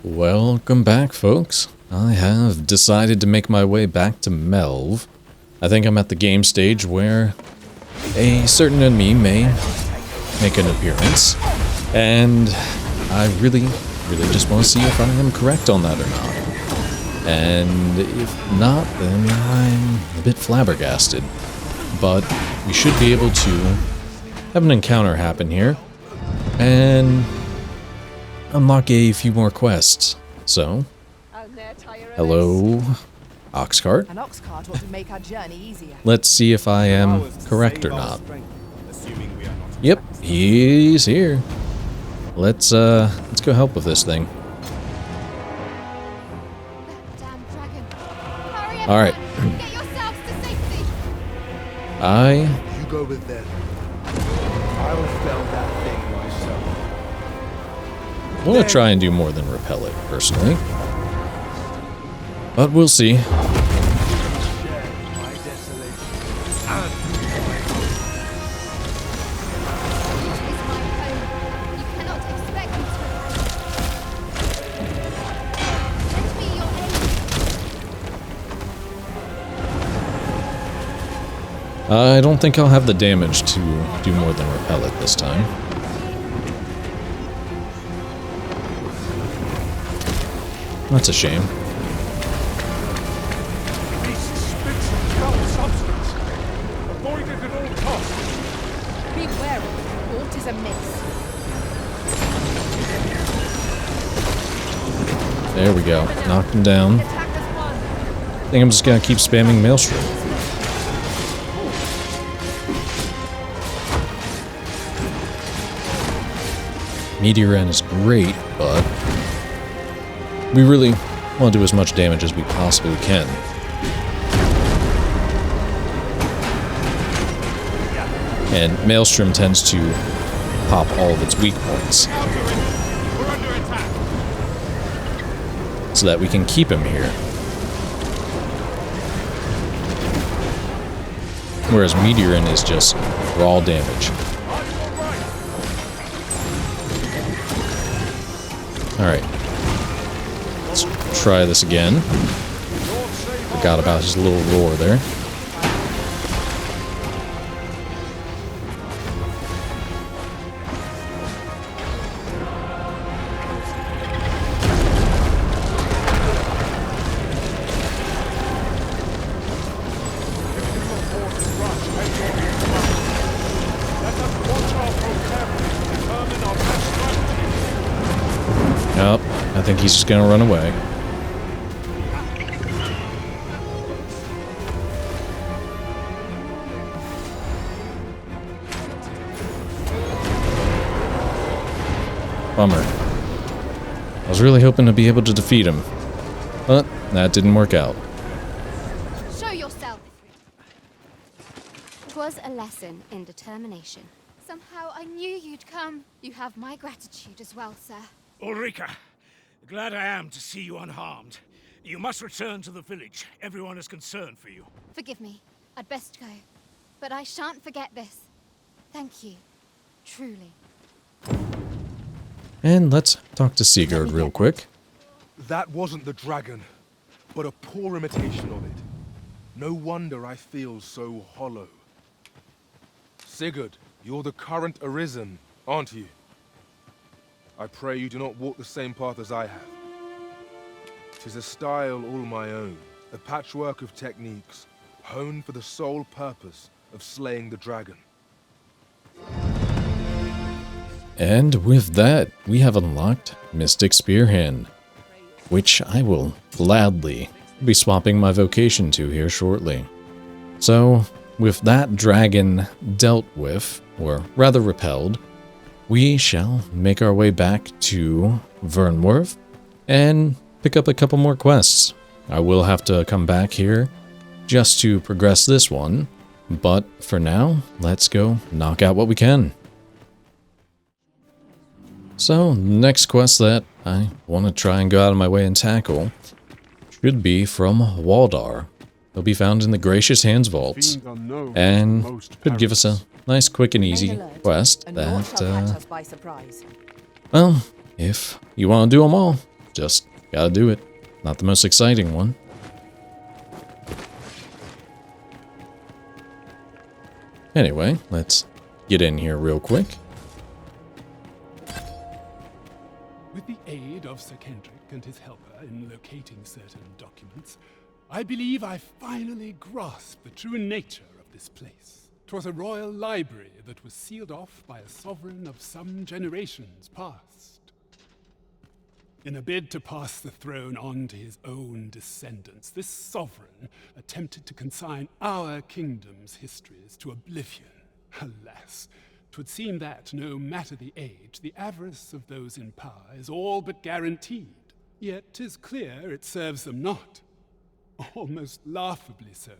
Welcome back, folks. I have decided to make my way back to Melve. I think I'm at the game stage where a certain enemy may make an appearance, and I really just want to see if I am correct on that or not. And if not, then I'm a bit flabbergasted. But we should be able to have an encounter happen here, and unlock a few more quests. So, hello, Oxcart. An ox cart ought to make our journey easier. Let's see if I am correct or not. Yep, he's here. Let's go help with this thing. All right. Get yourselves to safety. You go with them. I will fell that thing myself. I want to try and do more than repel it, personally. But we'll see. I don't think I'll have the damage to do more than repel it this time. That's a shame. Beware of what is amiss. There we go. Knocked him down. I think I'm just gonna keep spamming Maelstrom. Meteor is great, but we really want to do as much damage as we possibly can. And Maelstrom tends to pop all of its weak points, so that we can keep him here. Whereas Meteor is just raw damage. Alright. Let's try this again. Forgot about his little roar there. Nope, I think he's just gonna run away. Bummer. I was really hoping to be able to defeat him, but that didn't work out. Show yourself. 'Twas a lesson in determination. Somehow I knew you'd come. You have my gratitude as well, sir. Ulrika, glad I am to see you unharmed. You must return to the village. Everyone is concerned for you. Forgive me. I'd best go. But I shan't forget this. Thank you. Truly. And let's talk to Sigurd real quick. That wasn't the dragon, but a poor imitation of it. No wonder I feel so hollow. Sigurd, you're the current Arisen, aren't you? I pray you do not walk the same path as I have. 'Tis a style all my own, a patchwork of techniques, honed for the sole purpose of slaying the dragon. And with that, we have unlocked Mystic Spearhand, which I will gladly be swapping my vocation to here shortly. So, with that dragon dealt with, or rather repelled, we shall make our way back to Vernworth and pick up a couple more quests. I will have to come back here just to progress this one, but for now, let's go knock out what we can. So, next quest that I want to try and go out of my way and tackle should be from Waldhar. They'll be found in the Gracious Hands vaults, and could give us a nice, quick, and easy quest that, well, if you want to do them all, Just gotta do it. Not the most exciting one. Anyway, let's get in here real quick. With the aid of Sir Kendrick and his helper in locating certain documents, I believe I finally grasped the true nature of this place. 'Twas a royal library that was sealed off by a sovereign of some generations past. In a bid to pass the throne on to his own descendants, this sovereign attempted to consign our kingdom's histories to oblivion. Alas, 'twould seem that, no matter the age, the avarice of those in power is all but guaranteed. Yet 'tis clear it serves them not. Almost laughably so.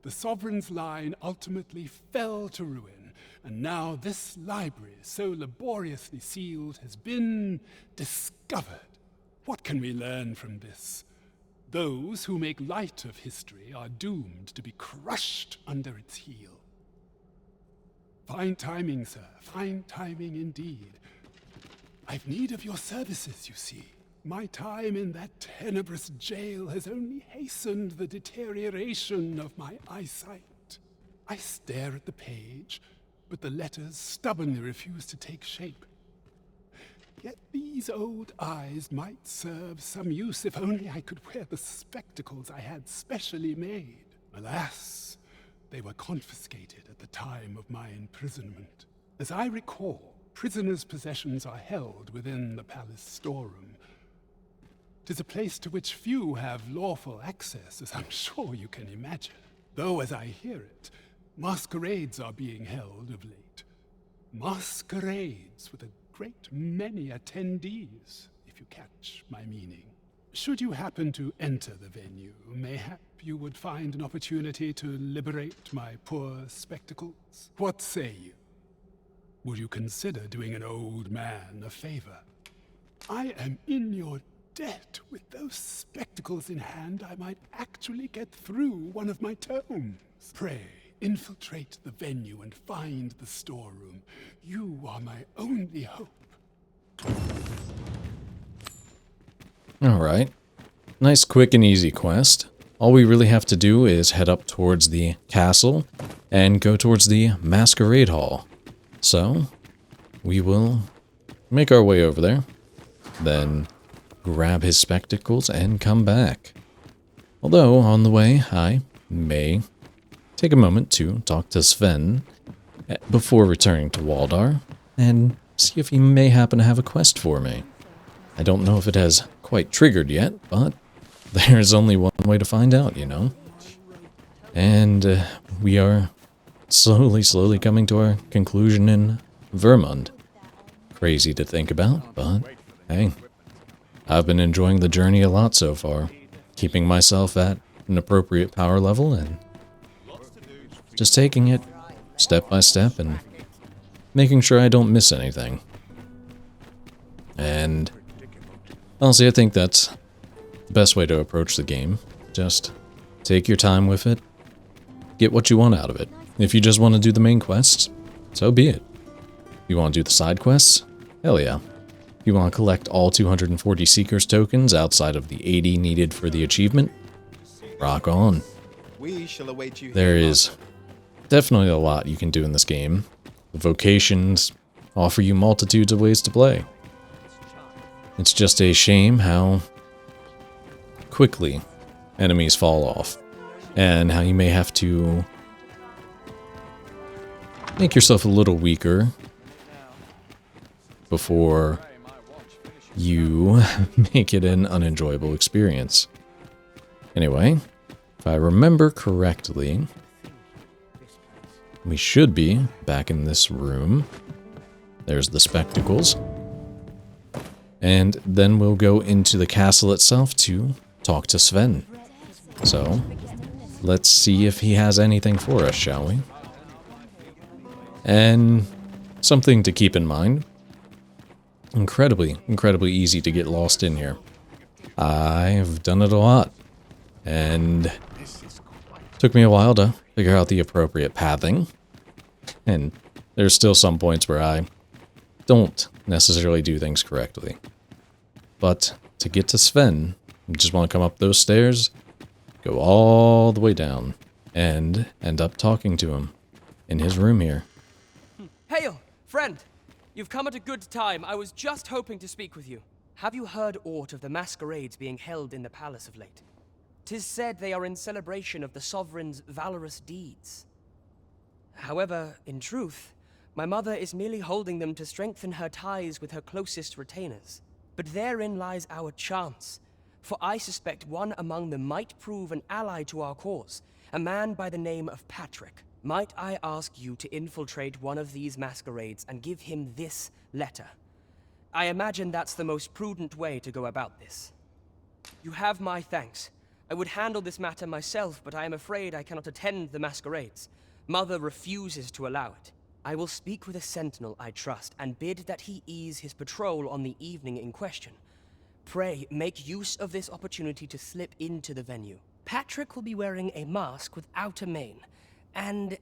The sovereign's line ultimately fell to ruin, and now this library, so laboriously sealed, has been discovered. What can we learn from this? Those who make light of history are doomed to be crushed under its heel. Fine timing, sir. Fine timing indeed. I've need of your services, you see. My time in that tenebrous jail has only hastened the deterioration of my eyesight. I stare at the page, but the letters stubbornly refuse to take shape. Yet these old eyes might serve some use if only I could wear the spectacles I had specially made. Alas, they were confiscated at the time of my imprisonment. As I recall, prisoners' possessions are held within the palace storeroom. 'Tis a place to which few have lawful access, as I'm sure you can imagine. Though, as I hear it, masquerades are being held of late. Masquerades with a great many attendees, if you catch my meaning. Should you happen to enter the venue, mayhap you would find an opportunity to liberate my poor spectacles. What say you? Would you consider doing an old man a favor? I am in your debt. With those spectacles in hand, I might actually get through one of my tomes. Pray, infiltrate the venue and find the storeroom. You are my only hope. Alright. Nice, quick, and easy quest. All we really have to do is head up towards the castle and go towards the Masquerade Hall. So, we will make our way over there, then grab his spectacles and come back. Although, on the way, I may take a moment to talk to Sven before returning to Waldhar and see if he may happen to have a quest for me. I don't know if it has quite triggered yet, but there's only one way to find out, you know. And we are slowly coming to our conclusion in Vermund. Crazy to think about, but hey, I've been enjoying the journey a lot so far, keeping myself at an appropriate power level and just taking it step by step and making sure I don't miss anything. And honestly, I think that's the best way to approach the game. Just take your time with it, get what you want out of it. If you just want to do the main quests, so be it. If you want to do the side quests, hell yeah. If you want to collect all 240 Seekers tokens outside of the 80 needed for the achievement, rock on. There is definitely a lot you can do in this game. The vocations offer you multitudes of ways to play. It's just a shame how quickly enemies fall off, and how you may have to make yourself a little weaker before you make it an unenjoyable experience. Anyway, if I remember correctly, we should be back in this room. There's the spectacles. And then we'll go into the castle itself to talk to Sven. So, let's see if he has anything for us, shall we? And something to keep in mind. Incredibly easy to get lost in here. I've done it a lot. And took me a while to figure out the appropriate pathing. And there's still some points where I don't necessarily do things correctly. But to get to Sven, you just want to come up those stairs, go all the way down, and end up talking to him in his room here. Hail, friend! You've come at a good time. I was just hoping to speak with you. Have you heard aught of the masquerades being held in the palace of late? 'Tis said they are in celebration of the sovereign's valorous deeds. However, in truth, my mother is merely holding them to strengthen her ties with her closest retainers. But therein lies our chance, for I suspect one among them might prove an ally to our cause, a man by the name of Patrick. Might I ask you to infiltrate one of these masquerades and give him this letter? I imagine that's the most prudent way to go about this. You have my thanks. I would handle this matter myself, but I am afraid I cannot attend the masquerades. Mother refuses to allow it. I will speak with a sentinel I trust, and bid that he ease his patrol on the evening in question. Pray, make use of this opportunity to slip into the venue. Patrick will be wearing a mask without a mane, and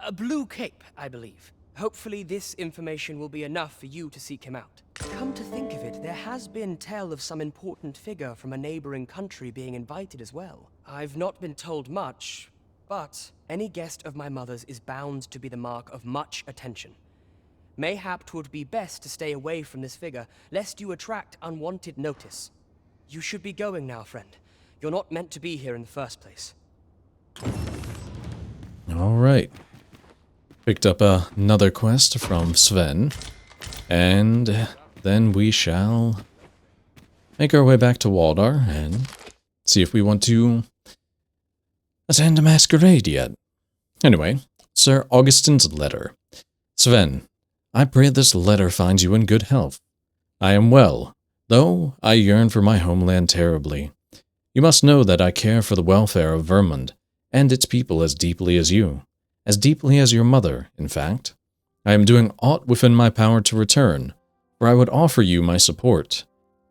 a blue cape, I believe. Hopefully this information will be enough for you to seek him out. Come to think of it, there has been tell of some important figure from a neighboring country being invited as well. I've not been told much, but any guest of my mother's is bound to be the mark of much attention. Mayhap 'twould be best to stay away from this figure, lest you attract unwanted notice. You should be going now, friend. You're not meant to be here in the first place. Alright. Picked up another quest from Sven, and then we shall make our way back to Waldhar and see if we want to attend a masquerade yet. Anyway, Sir Augustine's letter. Sven, I pray this letter finds you in good health. I am well, though I yearn for my homeland terribly. You must know that I care for the welfare of Vermund and its people as deeply as you. As deeply as your mother, in fact. I am doing aught within my power to return, for I would offer you my support.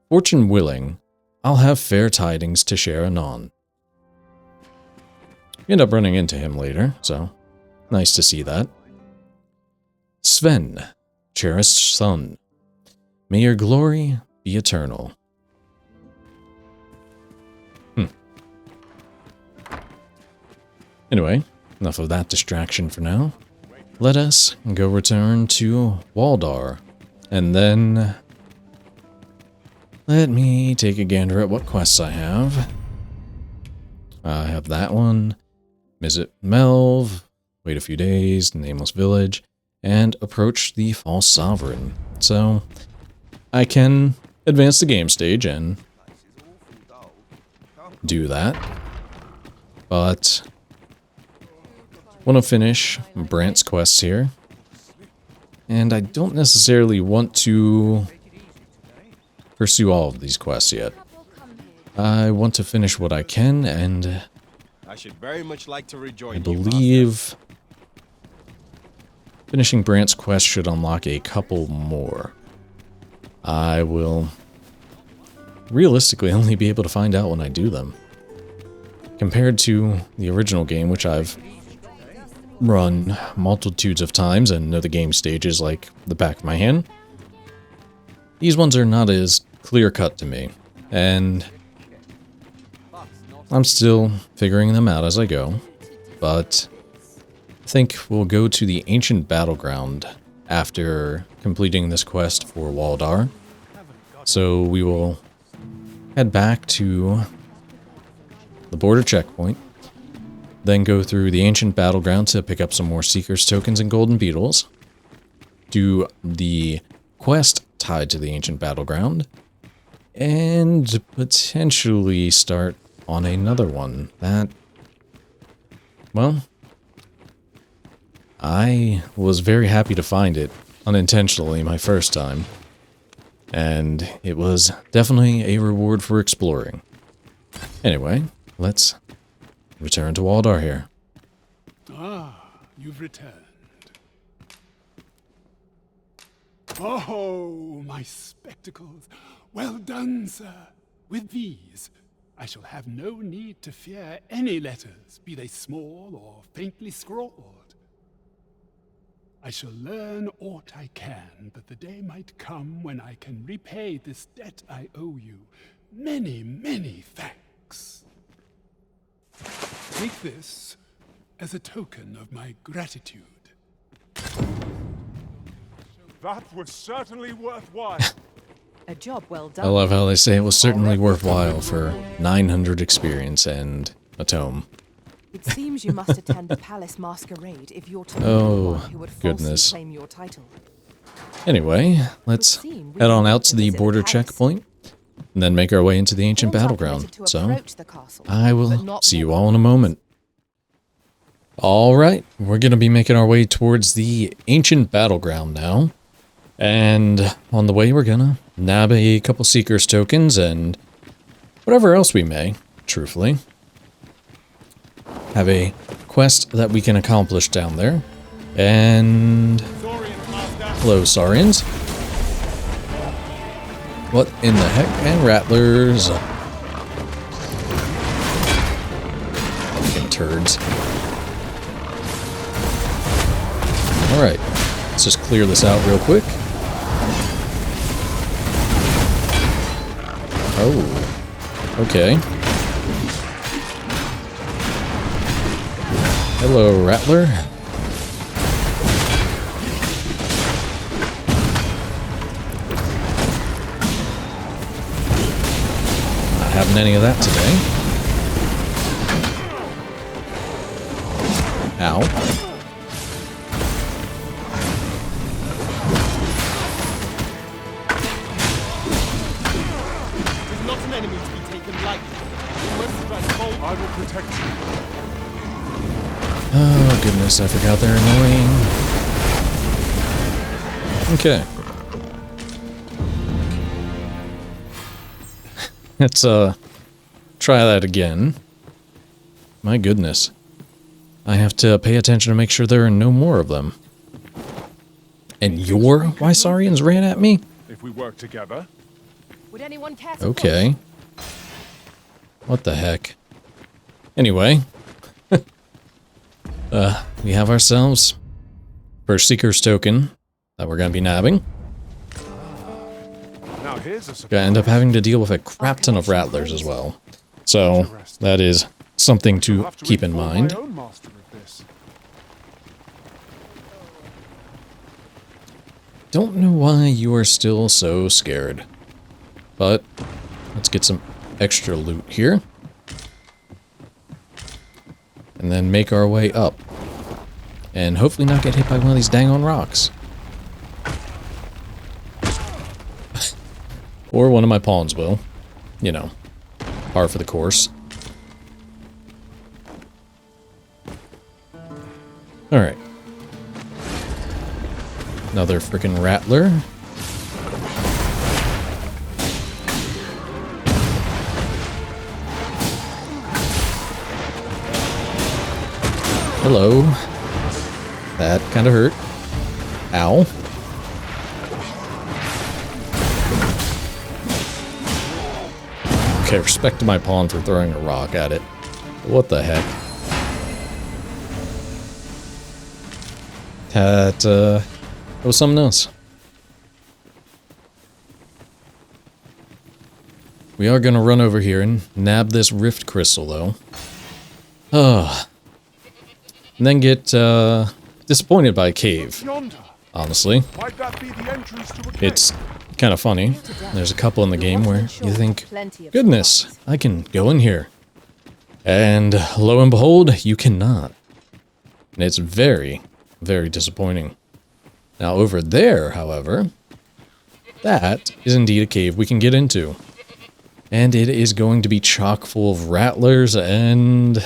Fortune willing, I'll have fair tidings to share anon. You end up running into him later, so nice to see that. Sven, cherished son, may your glory be eternal. Anyway, enough of that distraction for now. Let us go return to Waldhar, and then let me take a gander at what quests I have. I have that one, visit Melve, wait a few days, Nameless Village, and approach the False Sovereign. So I can advance the game stage and do that, but want to finish Brant's quests here, and I don't necessarily want to pursue all of these quests yet. I want to finish what I can, and I should very much like to rejoin I believe finishing Brant's quest should unlock a couple more. I will realistically only be able to find out when I do them. Compared to the original game, which I've run multitudes of times and know the game stages like the back of my hand, these ones are not as clear-cut to me, and I'm still figuring them out as I go, but I think we'll go to the Ancient Battleground after completing this quest for Waldhar. So we will head back to the border checkpoint, then go through the Ancient Battleground to pick up some more Seeker's tokens and golden beetles, do the quest tied to the Ancient Battleground, and potentially start on another one that, well, I was very happy to find it unintentionally my first time, and it was definitely a reward for exploring. Anyway, let's return to Waldhar here. Ah, you've returned. Oh, my spectacles. Well done, sir. With these, I shall have no need to fear any letters, be they small or faintly scrawled. I shall learn aught I can, but the day might come when I can repay this debt I owe you. Many, many thanks. Take this as a token of my gratitude. That was certainly worthwhile. A job well I done. love how they say it was certainly worthwhile for 900 experience and a tome. It seems you must attend the palace masquerade if you're to be Oh, the one who would falsely goodness. claim your title. Anyway, let's head on out to the border checkpoint and then make our way into the Ancient All Battleground. permitted to So, approach the castle, I but will not see you more. all in a moment. Alright, we're going to be making our way towards the Ancient Battleground now. And on the way, we're going to nab a couple Seeker's tokens and whatever else we may, truthfully. Have a quest that we can accomplish down there. And hello, Saurians. What in the heck? And Rattlers. Fucking turds. Alright, let's just clear this out real quick. Oh, okay. Hello, Rattler. Not having any of that today. Ow. Not an enemy to be taken lightly. You must strike bold. I will protect you. Oh, goodness, I forgot they're annoying. Okay. Let's, try that again. My goodness. I have to pay attention to make sure there are no more of them. And your Wysarians ran at me? If we work together. Would anyone care to Okay. What the heck? Anyway. We have ourselves first Seeker's token that we're going to be nabbing. Now here's a surprise. Gonna end up having to deal with a crap ton of Rattlers as well. So, that is something I'll to have to keep in inform mind. my own master of this. Don't know why you are still so scared. But, let's get some extra loot here. And then make our way up. And hopefully not get hit by one of these dang on rocks. Or one of my pawns will. You know, par for the course. Alright. Another freaking Rattler. Hello. That kind of hurt. Ow. Okay, respect to my pawn for throwing a rock at it. What the heck? That was something else. We are gonna run over here and nab this rift crystal, though. And then get disappointed by a cave, Yonder. honestly. Might that be the entrance to a cave? It's kind of funny. There's a couple in the game where you think, goodness, I can go in here. And lo and behold, you cannot. And it's very, very disappointing. Now over there, however, that is indeed a cave we can get into. And it is going to be chock full of rattlers and...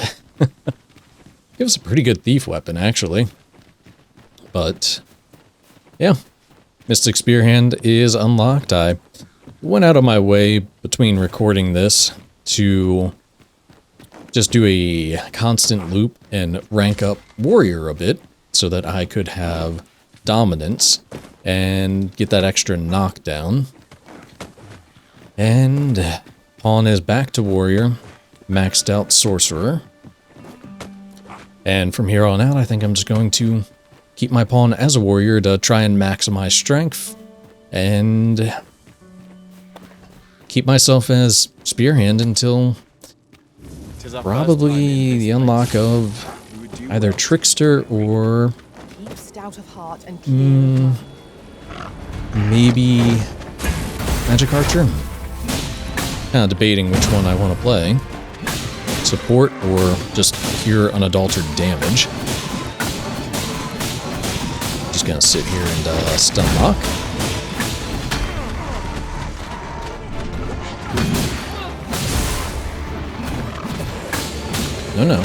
gives a pretty good thief weapon, actually. But, yeah. Mystic Spearhand is unlocked. I went out of my way between recording this to just do a constant loop and rank up Warrior a bit so that I could have Dominance and get that extra knockdown. And Pawn is back to Warrior, maxed out Sorcerer. And from here on out, I think I'm just going to keep my pawn as a warrior to try and maximize strength, and keep myself as Spearhand until probably the unlock of either Trickster or Keep stout of heart and clear of maybe Magic Archer. Kind of debating which one I want to play. Support or just pure unadulterated damage. Just gonna sit here and stun lock. No.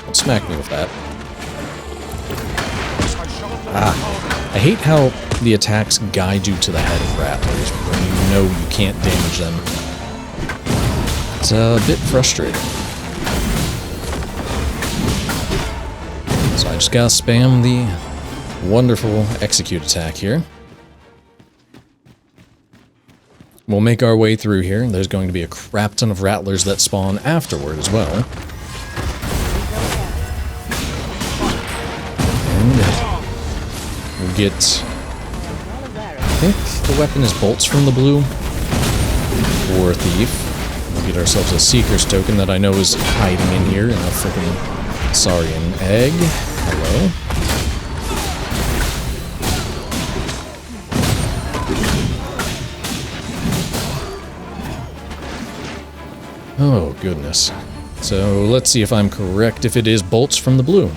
Don't smack me with that. I hate how the attacks guide you to the head of Rattlers when you know you can't damage them. It's a bit frustrating. So I just gotta spam the wonderful execute attack here. We'll make our way through here. There's going to be a crap ton of Rattlers that spawn afterward as well. And we'll get... I think the weapon is bolts from the blue. Or thief. We'll get ourselves a Seeker's token that I know is hiding in here in a freaking Saurian egg. Hello. Oh, goodness. So, let's see if I'm correct if it is bolts from the blue.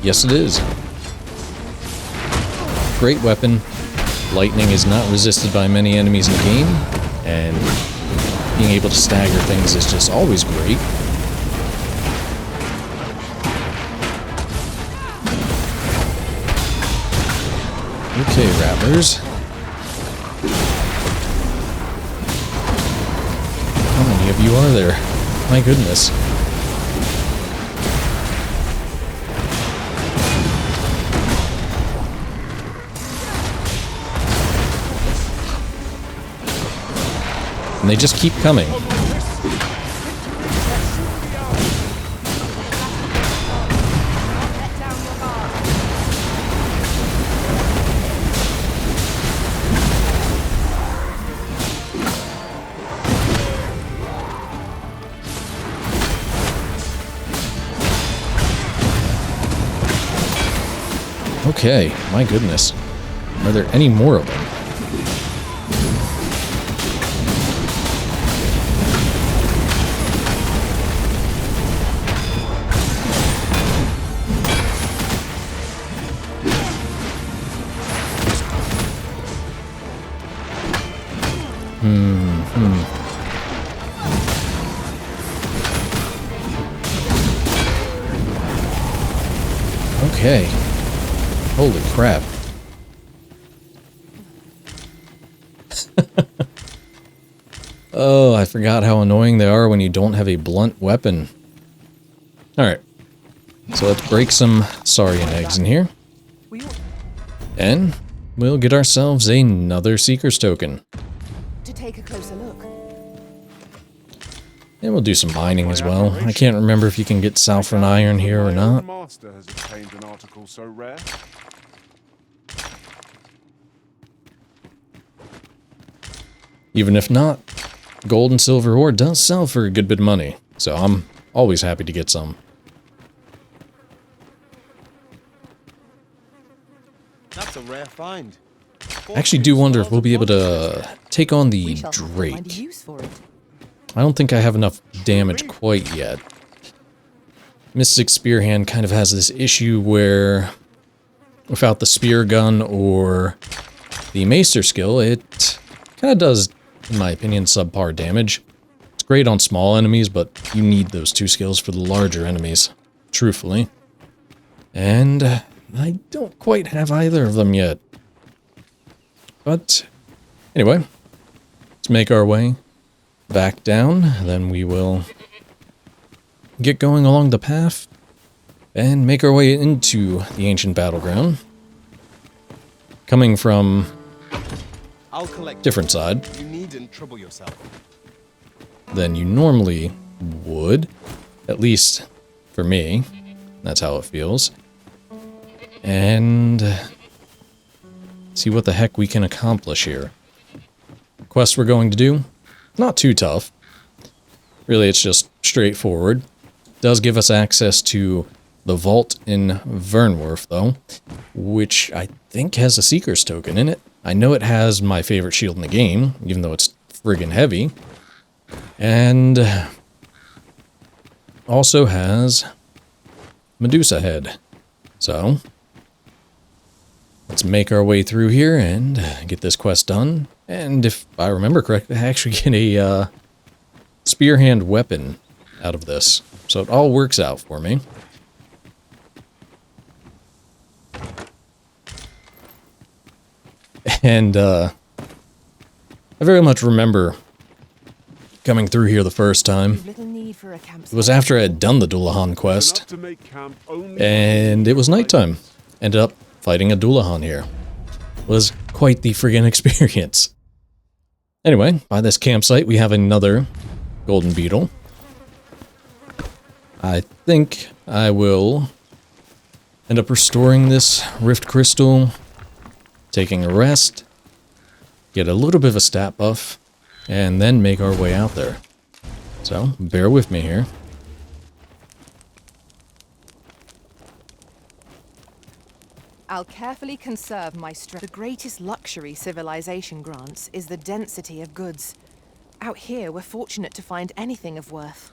Yes, it is. Great weapon. Lightning is not resisted by many enemies in the game, and being able to stagger things is just always great. Okay, Rattlers. How many of you are there? My goodness. And they just keep coming. Okay, my goodness. Are there any more of them? Okay. Holy crap. Oh, I forgot how annoying they are when you don't have a blunt weapon. Alright. So let's break some Saurian eggs in here. And we'll get ourselves another Seeker's token. To take a closer look. And we'll do some mining as well. I can't remember if you can get Saffron Iron here or not. Master has obtained an article so rare. Even if not, gold and silver ore does sell for a good bit of money, so I'm always happy to get some. That's a rare find. I actually do wonder if we'll be able to take on the Drake. Find a use for it. I don't think I have enough damage quite yet. Mystic Spearhand kind of has this issue where without the spear gun or the Maester skill, it kind of does, in my opinion, subpar damage. It's great on small enemies, but you need those two skills for the larger enemies, truthfully. And I don't quite have either of them yet. But anyway, let's make our way back down, then we will get going along the path and make our way into the Ancient Battleground. Coming from I'll collect different side. You needn't trouble yourself. than you normally would. At least for me. That's how it feels. And see what the heck we can accomplish here. Quest we're going to do, not too tough. Really, it's just straightforward. Does give us access to the vault in Vernworth, though, which I think has a Seeker's token in it. I know it has my favorite shield in the game, even though it's friggin' heavy. And also has Medusa head. So let's make our way through here and get this quest done. And if I remember correctly, I actually get a Spearhand weapon out of this. So it all works out for me. And I very much remember coming through here the first time. It was after I had done the Dullahan quest. And it was nighttime. Ended up fighting a Dullahan here. It was quite the friggin' experience. Anyway, by this campsite we have another golden beetle. I think I will end up restoring this Rift Crystal, taking a rest, get a little bit of a stat buff, and then make our way out there. So, bear with me here. I'll carefully conserve my strength. The greatest luxury civilization grants is the density of goods. Out here, we're fortunate to find anything of worth.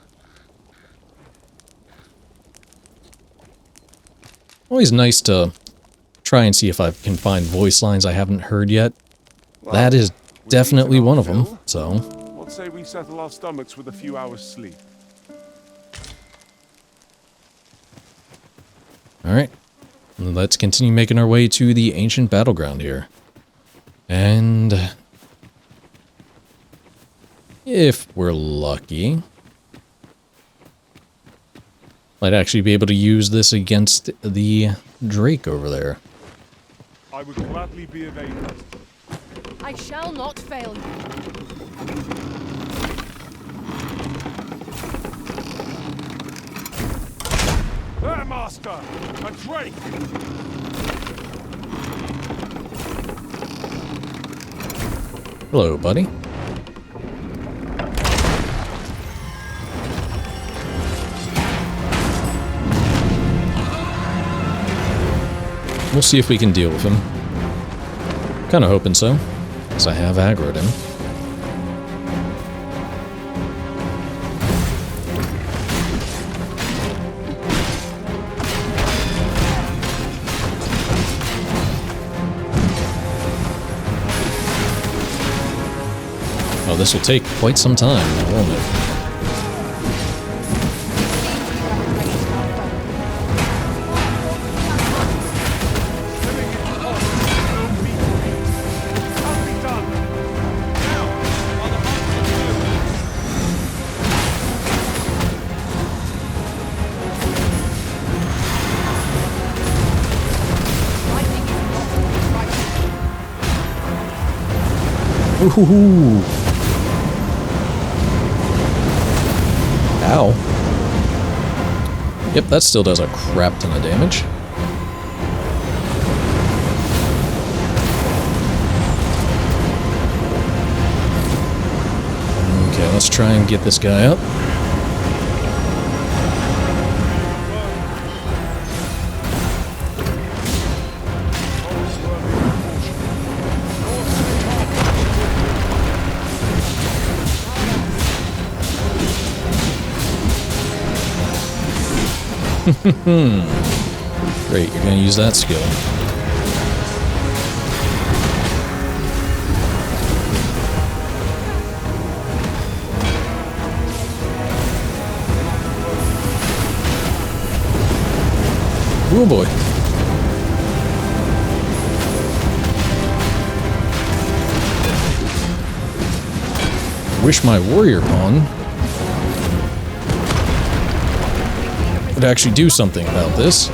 Always nice to try and see if I can find voice lines I haven't heard yet. Well, that is definitely one of them, so. What say we settle our stomachs with a few hours sleep? Alright. Let's continue making our way to the Ancient Battleground here. And if we're lucky, might actually be able to use this against the Drake over there. I would gladly be of aid. I shall not fail you. There, Master! A Drake! Hello, buddy. We'll see if we can deal with him. Kinda hoping so, because I have aggroed him. Oh, this will take quite some time, won't it? Ooh. Ow. Yep, that still does a crap ton of damage. Okay, let's try and get this guy up. Great, you're gonna use that skill. Oh boy. Wish my warrior pawn would actually do something about this.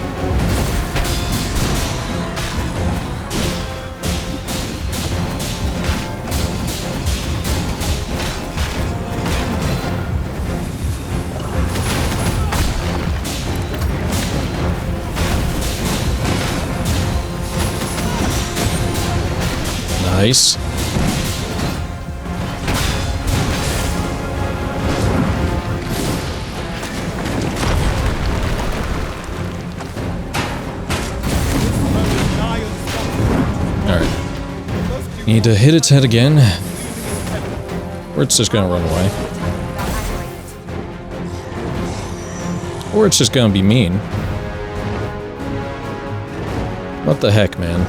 Nice. Alright. Need to hit its head again. Or it's just gonna run away. Or it's just gonna be mean. What the heck, man?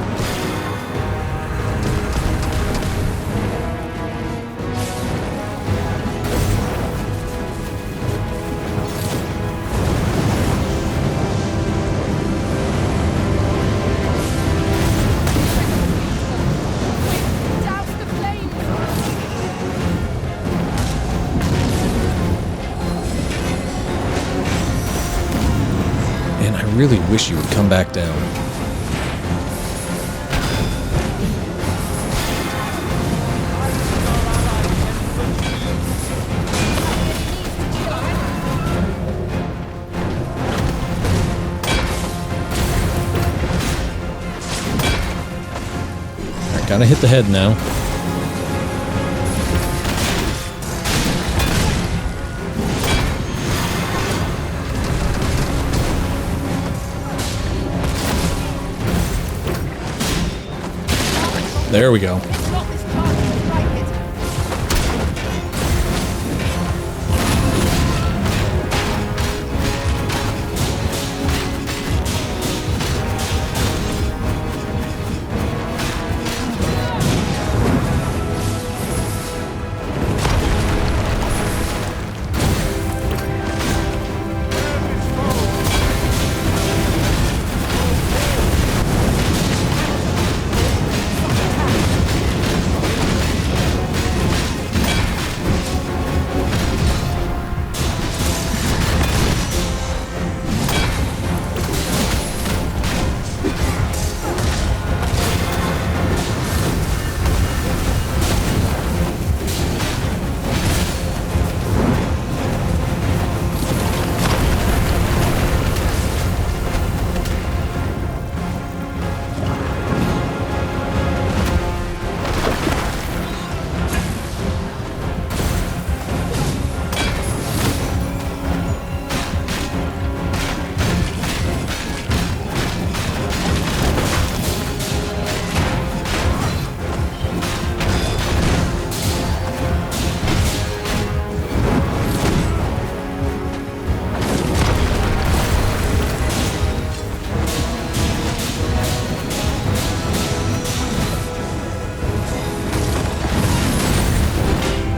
Man, I really wish you would come back down. Gotta hit the head now. There we go.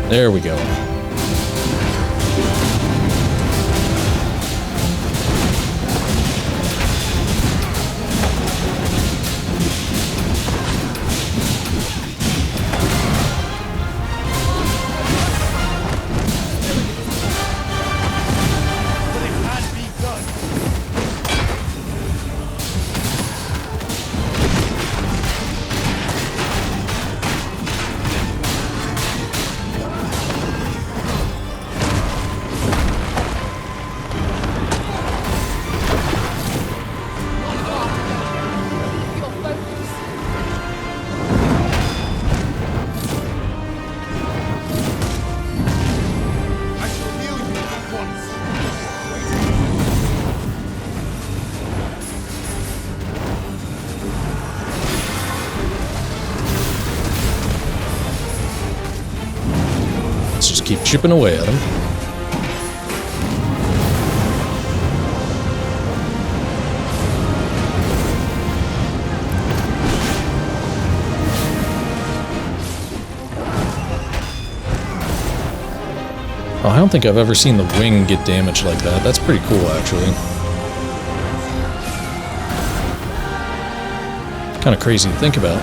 There we go. Keep chipping away at him. Oh, I don't think I've ever seen the wing get damaged like that. That's pretty cool, actually. Kind of crazy to think about.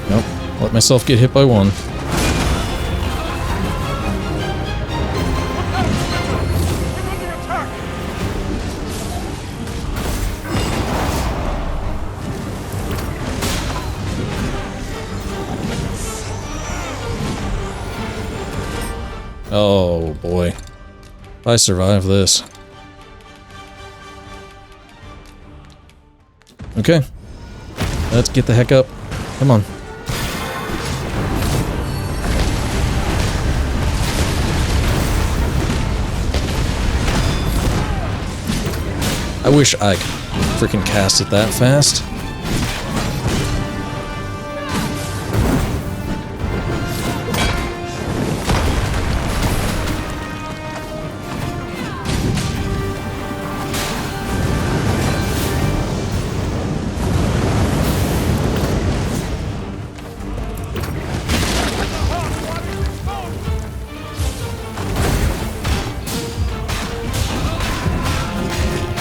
Nope. Let myself get hit by one. Oh boy. If I survive this. Okay, Let's get the heck up. Come on. I wish I could freaking cast it that fast.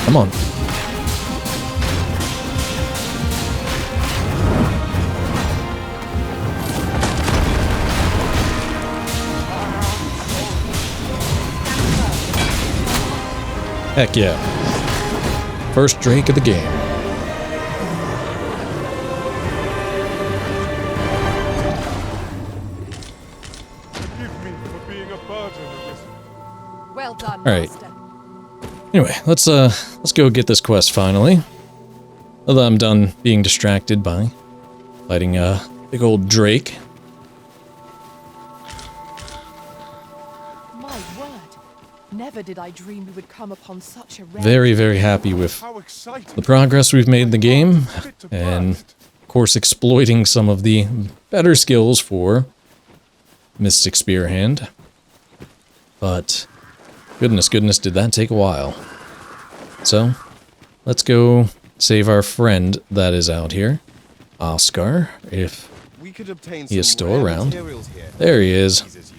Come on. Heck yeah. First Drake of the game. Forgive me for being a burden of this. Well done, All right. Master. Anyway, let's go get this quest finally. Although I'm done being distracted by fighting a big old Drake. My word. Never did I dream we would come upon such a rare... Very, very happy with How exciting. the progress we've made in the game, Fit to and burst. of course exploiting some of the better skills for Mystic Spearhand. But goodness, did that take a while. So, let's go save our friend that is out here, Oscar, if We could obtain he is some still rare around. materials here. There he is. These as you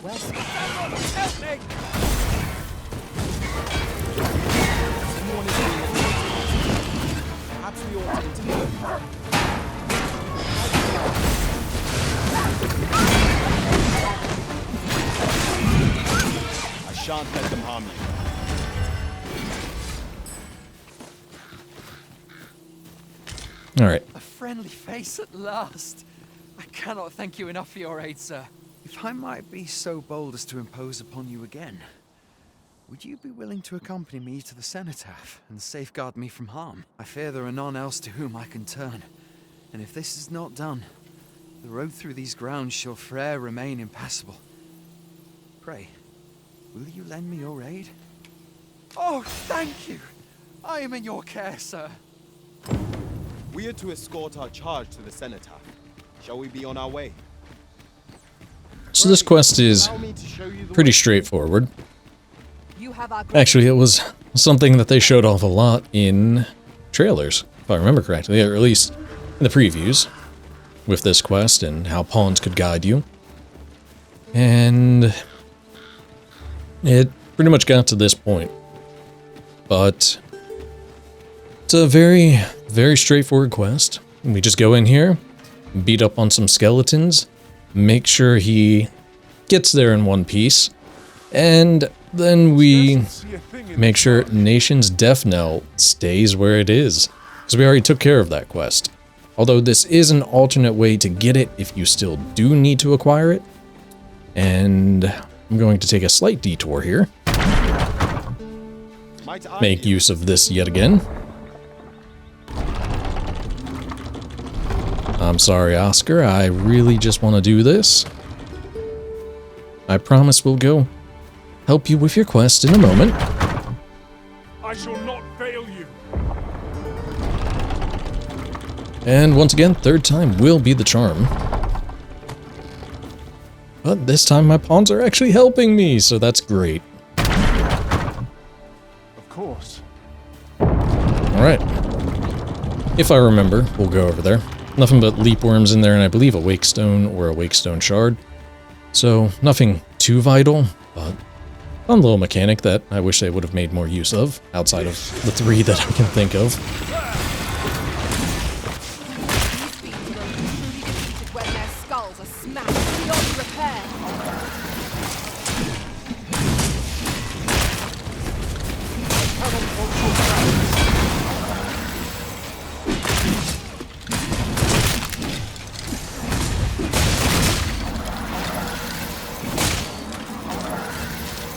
must. Well, Someone is being attacked. Perhaps we ought to intervene. I shan't let them harm you. Alright, A friendly face at last. I cannot thank you enough for your aid, sir. If I might be so bold as to impose upon you again, would you be willing to accompany me to the cenotaph and safeguard me from harm? I fear there are none else to whom I can turn, and if this is not done, the road through these grounds shall forever remain impassable. Pray, will you lend me your aid? Oh, thank you. I am in your care, sir. We are to escort our charge to the cenotaph. Shall we be on our way? so this quest is Allow me to show you the pretty way. straightforward. you have our... Actually, it was something that they showed off a lot in trailers, if I remember correctly, or at least in the previews, with this quest and how pawns could guide you. And it pretty much got to this point. But it's a very, very straightforward quest. We just go in here, beat up on some skeletons, make sure he gets there in one piece, and then we See a thing in make sure Nation's Death Knell stays where it is, because we already took care of that quest. Although this is an alternate way to get it if you still do need to acquire it. And I'm going to take a slight detour here. Might I Make use of this yet again. I'm sorry, Oscar. I really just want to do this. I promise we'll go help you with your quest in a moment. I shall not fail you. And once again, third time will be the charm. But this time my pawns are actually helping me, so that's great. Of course. Alright. If I remember, we'll go over there. Nothing but leap worms in there, and I believe a wakestone or a wakestone shard. So, nothing too vital, but fun little mechanic that I wish they would have made more use of, outside of the 3 that I can think of. These beings will be truly defeated when their skulls are smashed beyond repair.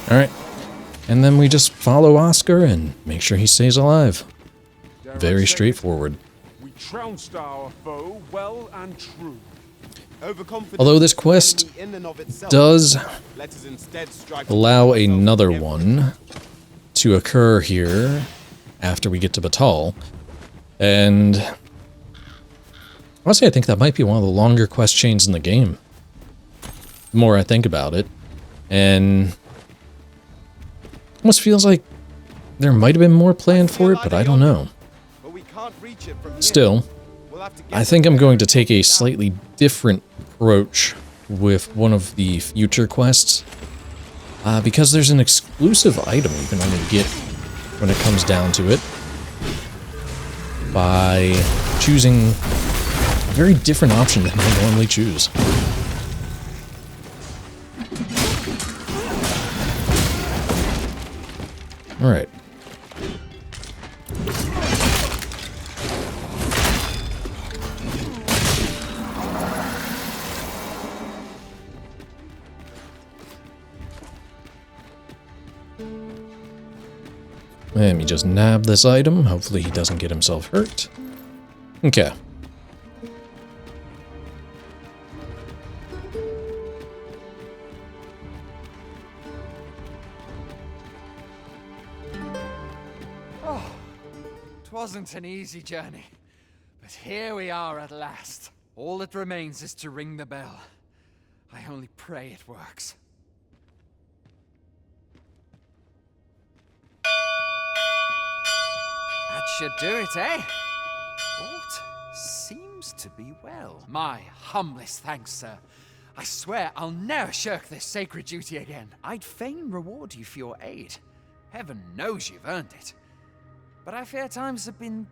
Alright. And then we just follow Oscar and make sure he stays alive. Dare I Very say it? straightforward. We trounced our foe well and true. Although this quest does allow another one to occur here after we get to Battahl, and honestly, I think that might be one of the longer quest chains in the game. The more I think about it, and almost feels like there might have been more planned for it, but I don't know. Still, I think I'm going to take a slightly different approach with one of the future quests, because there's an exclusive item you can only get when it comes down to it by choosing a very different option than I normally choose. Alright. Let me just nab this item. Hopefully he doesn't get himself hurt. Okay. Oh, it wasn't an easy journey, but here we are at last. All that remains is to ring the bell. I only pray it works. That should do it, eh? All seems to be well. My humblest thanks, sir. I swear I'll never shirk this sacred duty again. I'd fain reward you for your aid. Heaven knows you've earned it. But I fear times have been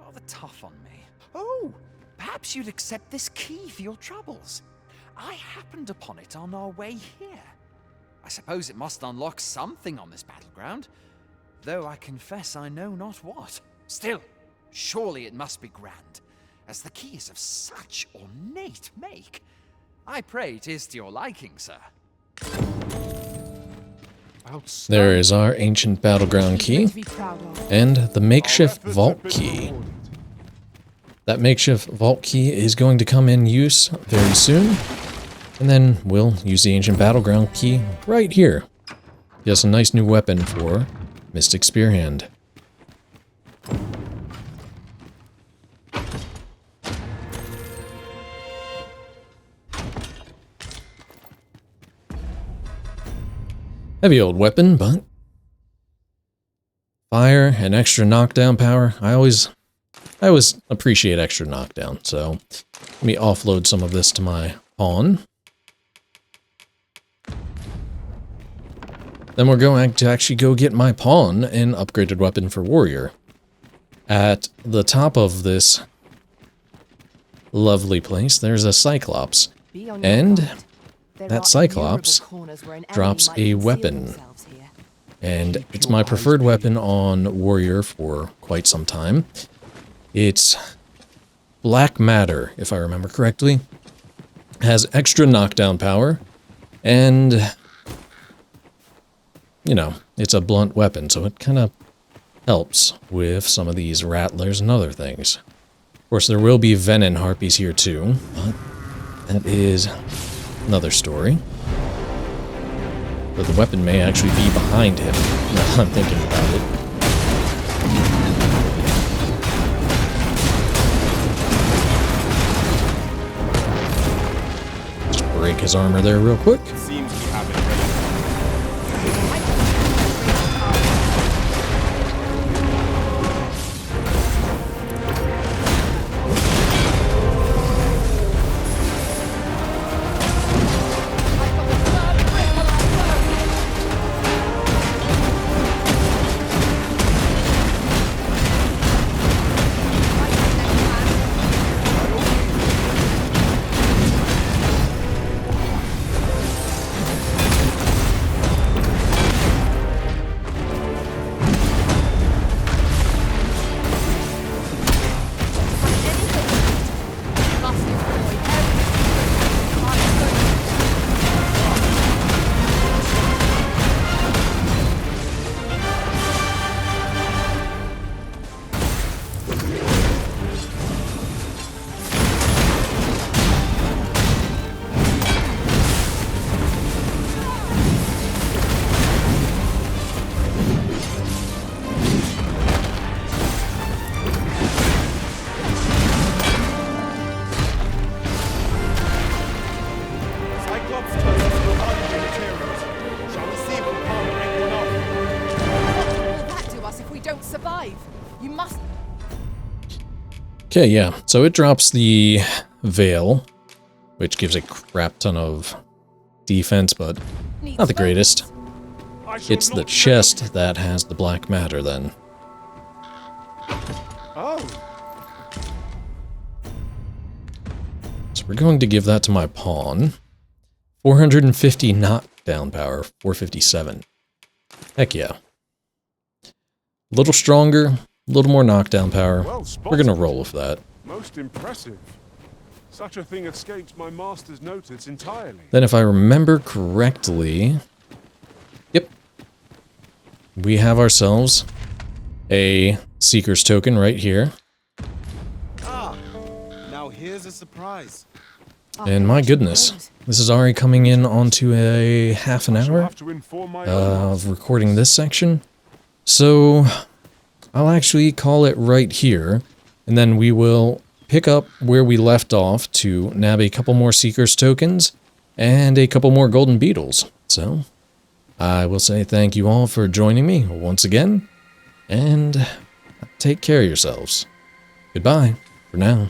rather tough on me. Oh, perhaps you'd accept this key for your troubles. I happened upon it on our way here. I suppose it must unlock something on this battleground, though I confess I know not what. Still, surely it must be grand, as the key is of such ornate make. I pray it is to your liking, sir. There is our Ancient Battleground key, and the makeshift vault key. That makeshift vault key is going to come in use very soon, and then we'll use the Ancient Battleground key right here. Yes, a nice new weapon for Mystic Spearhand. Heavy old weapon, but fire and extra knockdown power. I always appreciate extra knockdown, so let me offload some of this to my pawn. Then we're going to actually go get my pawn an upgraded weapon for warrior. At the top of this lovely place, there's a Cyclops, and that Cyclops drops a weapon, and it's my preferred weapon on warrior for quite some time. It's black matter, if I remember correctly, has extra knockdown power, and you know, it's a blunt weapon, so it kind of helps with some of these rattlers and other things. Of course, there will be venom harpies here too, but that is another story. But the weapon may actually be behind him, now I'm thinking about it. Just break his armor there real quick. Seems we have it ready. survive. You must... Okay, yeah. So it drops the Veil, which gives a crap ton of defense, but not the greatest. It's the chest that has the black matter then. Oh. So we're going to give that to my pawn. 450 knockdown power, 457. Heck yeah. A little stronger, a little more knockdown power. We're gonna roll with that. Most impressive. Such a thing escaped my master's notice entirely. Then if I remember correctly... Yep. We have ourselves a Seeker's Token right here. Ah, now here's a surprise. And my goodness, this is already coming in onto a half an hour of recording this section. So I'll actually call it right here, and then we will pick up where we left off to nab a couple more Seeker's Tokens and a couple more Golden Beetles. So I will say thank you all for joining me once again, and take care of yourselves. Goodbye for now.